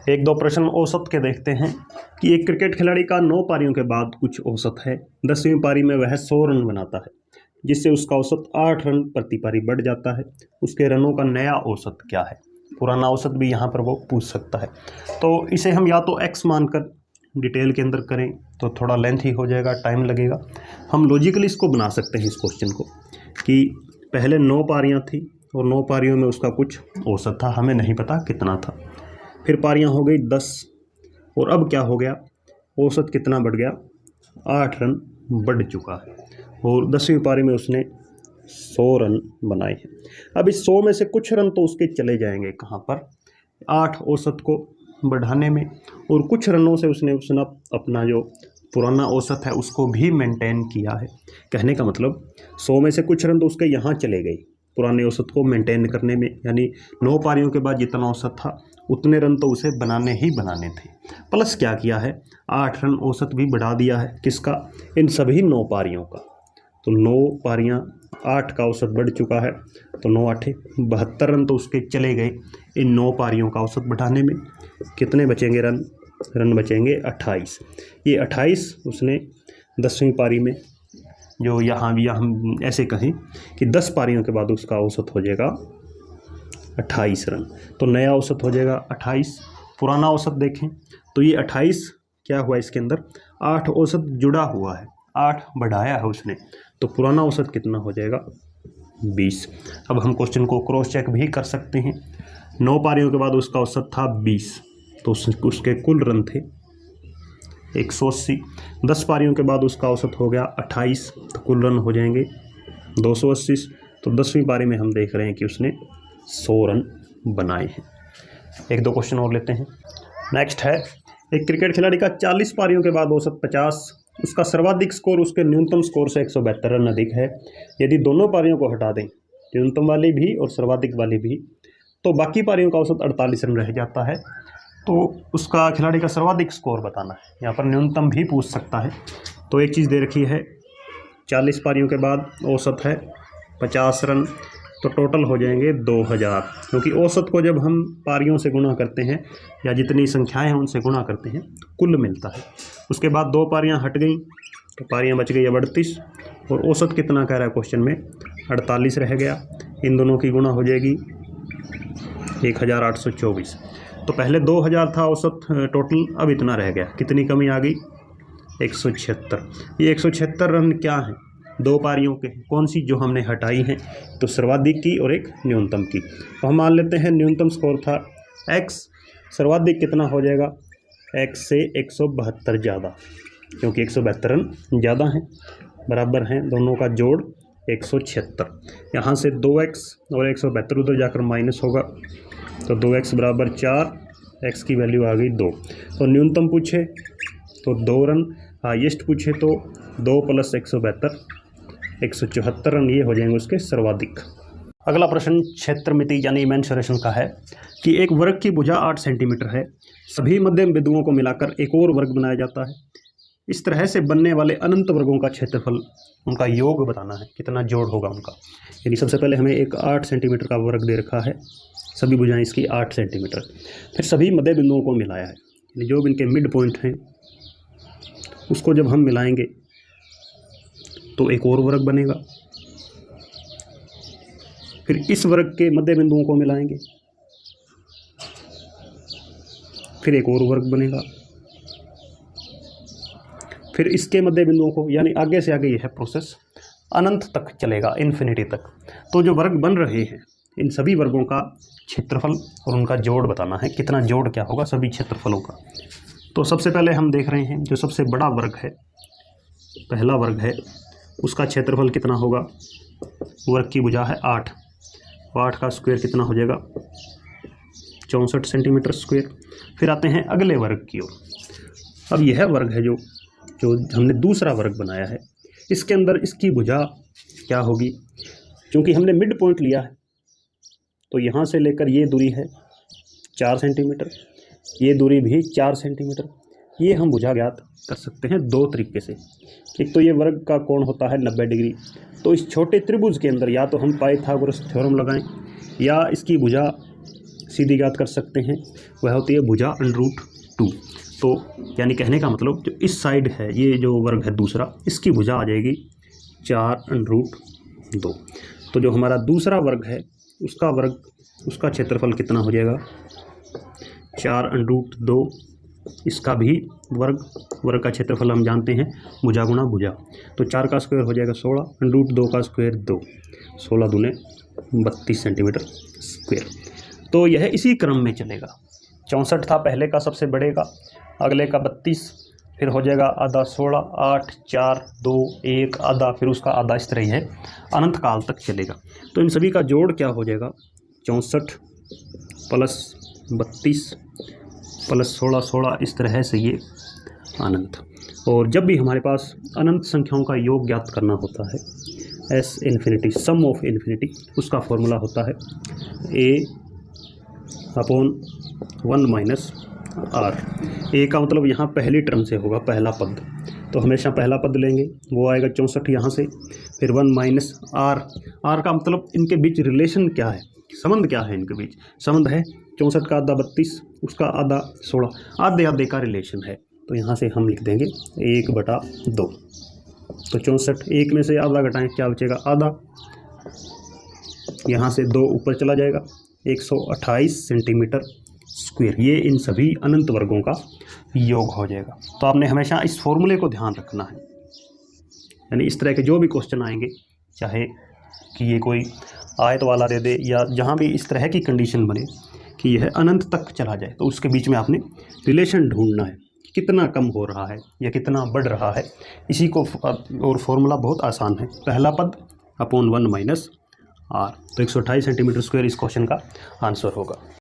एक दो प्रश्न औसत के देखते हैं कि एक क्रिकेट खिलाड़ी का 9 पारियों के बाद कुछ औसत है। 10वीं पारी में वह 100 रन बनाता है, जिससे उसका औसत 8 रन प्रति पारी बढ़ जाता है। उसके रनों का नया औसत क्या है? पुराना औसत भी यहाँ पर वो पूछ सकता है। तो इसे हम या तो x मानकर डिटेल के अंदर करें तो थोड़ा लेंथी हो जाएगा, टाइम लगेगा। हम लॉजिकली इसको बना सकते हैं इस क्वेश्चन को कि पहले 9 पारियाँ थी और 9 पारियों में उसका कुछ औसत था, हमें नहीं पता कितना था। फिर पारियाँ हो गई 10 और अब क्या हो गया, औसत कितना बढ़ गया, 8 रन बढ़ चुका है और 10वीं पारी में उसने 100 रन बनाए हैं। अब इस 100 में से कुछ रन तो उसके चले जाएंगे कहाँ पर, 8 औसत को बढ़ाने में, और कुछ रनों से उसने अपना जो पुराना औसत है उसको भी मेंटेन किया है। कहने का मतलब 100 में से कुछ रन तो उसके यहाँ चले गए पुराने औसत को मेंटेन करने में, यानी 9 पारियों के बाद जितना औसत था उतने रन तो उसे बनाने ही बनाने थे। प्लस क्या किया है, 8 रन औसत भी बढ़ा दिया है। किसका? इन सभी 9 पारियों का। तो 9 पारियाँ, 8 का औसत बढ़ चुका है, तो 9 8 72 रन तो उसके चले गए इन 9 पारियों का औसत बढ़ाने में। कितने बचेंगे रन? रन बचेंगे 28। ये 28 उसने 10वीं पारी में, जो यहाँ भी हम ऐसे कहें कि 10 पारियों के बाद उसका औसत हो जाएगा 28 रन, तो नया औसत हो जाएगा 28। पुराना औसत देखें तो ये 28 क्या हुआ, इसके अंदर 8 औसत जुड़ा हुआ है, 8 बढ़ाया है उसने, तो पुराना औसत कितना हो जाएगा 20। अब हम क्वेश्चन को क्रॉस चेक भी कर सकते हैं। 9 पारियों के बाद उसका औसत था 20, तो उसके कुल रन थे 180। 10 पारियों के बाद उसका औसत हो गया 28, तो कुल रन हो जाएंगे 280। तो 10वीं पारी में हम देख रहे हैं कि उसने 100 रन बनाए हैं। एक दो क्वेश्चन और लेते हैं। नेक्स्ट है, एक क्रिकेट खिलाड़ी का 40 पारियों के बाद औसत 50, उसका सर्वाधिक स्कोर उसके न्यूनतम स्कोर से 172 रन अधिक है। यदि दोनों पारियों को हटा दें, न्यूनतम वाली भी और सर्वाधिक वाली भी, तो बाकी पारियों का औसत 48 रन रह जाता है। तो उसका खिलाड़ी का सर्वाधिक स्कोर बताना है। यहाँ पर न्यूनतम भी पूछ सकता है। तो एक चीज़ दे रखी है, 40 पारियों के बाद औसत है 50 रन, तो टोटल हो जाएंगे 2000, क्योंकि औसत को जब हम पारियों से गुणा करते हैं या जितनी संख्याएं हैं उनसे गुणा करते हैं तो कुल मिलता है। उसके बाद 2 पारियां हट गई तो पारियां बच गई 38, और औसत कितना कह रहा है क्वेश्चन में, 48 रह गया। इन दोनों की गुणा हो जाएगी 1824। तो पहले 2000 था औसत टोटल, अब इतना रह गया, कितनी कमी आ गई, 176। ये 176 रन क्या है, 2 पारियों के, कौन सी, जो हमने हटाई हैं, तो सर्वाधिक की और एक न्यूनतम की। तो हम मान लेते हैं न्यूनतम स्कोर था x, सर्वाधिक कितना हो जाएगा, x से 172 ज़्यादा, क्योंकि 172 रन ज़्यादा हैं, बराबर हैं दोनों का जोड़ 176। यहाँ से 2x और 172 उधर जाकर माइनस होगा, तो 2x बराबर 4, x की वैल्यू आ गई 2। तो न्यूनतम पूछे तो 2 रन, हाईएस्ट पूछे तो 2 + 172 174 रन, ये हो जाएंगे उसके सर्वाधिक। अगला प्रश्न क्षेत्रमिति यानी मेंसुरेशन का है कि एक वर्ग की भुजा 8 सेंटीमीटर है, सभी मध्यम बिंदुओं को मिलाकर एक और वर्ग बनाया जाता है। इस तरह से बनने वाले अनंत वर्गों का क्षेत्रफल, उनका योग बताना है, कितना जोड़ होगा उनका। यानी सबसे पहले हमें एक 8 सेंटीमीटर का वर्ग दे रखा है, सभी भुजाएं इसकी 8 सेंटीमीटर, फिर सभी मध्य बिंदुओं को मिलाया है, यानी जो इनके मिड पॉइंट हैं उसको जब हम मिलाएंगे तो एक और वर्ग बनेगा। फिर इस वर्ग के मध्य बिंदुओं को मिलाएंगे, फिर एक और वर्ग बनेगा, फिर इसके मध्य बिंदुओं को, यानी आगे से आगे यह प्रोसेस अनंत तक चलेगा, इन्फिनिटी तक। तो जो वर्ग बन रहे हैं इन सभी वर्गों का क्षेत्रफल और उनका जोड़ बताना है, कितना जोड़ क्या होगा सभी क्षेत्रफलों का। तो सबसे पहले हम देख रहे हैं जो सबसे बड़ा वर्ग है, पहला वर्ग है, उसका क्षेत्रफल कितना होगा, वर्ग की भुजा है 8, 8 का स्क्वायर कितना हो जाएगा 64 सेंटीमीटर स्क्वायर। फिर आते हैं अगले वर्ग की ओर। अब यह वर्ग है जो हमने दूसरा वर्ग बनाया है, इसके अंदर इसकी भुजा क्या होगी, क्योंकि हमने मिड पॉइंट लिया है तो यहाँ से लेकर ये दूरी है 4 सेंटीमीटर, ये दूरी भी 4 सेंटीमीटर। ये हम भुजा ज्ञात कर सकते हैं 2 तरीके से। एक तो ये वर्ग का कोण होता है 90 डिग्री, तो इस छोटे त्रिभुज के अंदर या तो हम पाइथागोरस थ्योरम लगाएं या इसकी भुजा सीधी ज्ञात कर सकते हैं, वह होती है भुजा √2। तो यानी कहने का मतलब जो इस साइड है, ये जो वर्ग है दूसरा, इसकी भुजा आ जाएगी 4√2। तो जो हमारा दूसरा वर्ग है उसका क्षेत्रफल कितना हो जाएगा, 4√2। इसका भी वर्ग का क्षेत्रफल हम जानते हैं भुजा गुणा भुजा, तो 4 का स्क्वायर हो जाएगा 16, √2 का स्क्वायर 2, 16 दूने 32 सेंटीमीटर स्क्वायर। तो यह इसी क्रम में चलेगा। 64 था पहले का सबसे बड़े का, अगले का 32, फिर हो जाएगा आधा 16, 8, 4, 2, 1 आधा, फिर उसका आधा, इस तरह ही है, अनंत काल तक चलेगा। तो इन सभी का जोड़ क्या हो जाएगा, 64 प्लस 32 प्लस 16, 16, इस तरह से ये अनंत। और जब भी हमारे पास अनंत संख्याओं का योग ज्ञात करना होता है, S infinity, sum of infinity, उसका फॉर्मूला होता है A/1 - R। ए का मतलब यहाँ पहली टर्म से होगा, पहला पद, तो हमेशा पहला पद लेंगे, वो आएगा 64 यहाँ से, फिर 1 - R। R का मतलब इनके बीच रिलेशन क्या है, संबंध क्या है इनके बीच, संबंध है 64 का आधा 32, उसका आधा 16, आधे आधे का रिलेशन है। तो यहाँ से हम लिख देंगे 1/2। तो 64, 1 में से आधा घटाएं, क्या बचेगा, आधा, यहाँ से 2 ऊपर चला जाएगा, 128 सेंटीमीटर स्क्वायर। ये इन सभी अनंत वर्गों का योग हो जाएगा। तो आपने हमेशा इस फॉर्मूले को ध्यान रखना है, यानी इस तरह के जो भी क्वेश्चन आएंगे, चाहे कि ये कोई आयत वाला दे दे या जहाँ भी इस तरह की कंडीशन बने कि यह अनंत तक चला जाए, तो उसके बीच में आपने रिलेशन ढूंढना है, कितना कम हो रहा है या कितना बढ़ रहा है, इसी को। और फॉर्मूला बहुत आसान है, पहला पद /1 - R। तो 128 सेंटीमीटर स्क्वायर इस क्वेश्चन का आंसर होगा।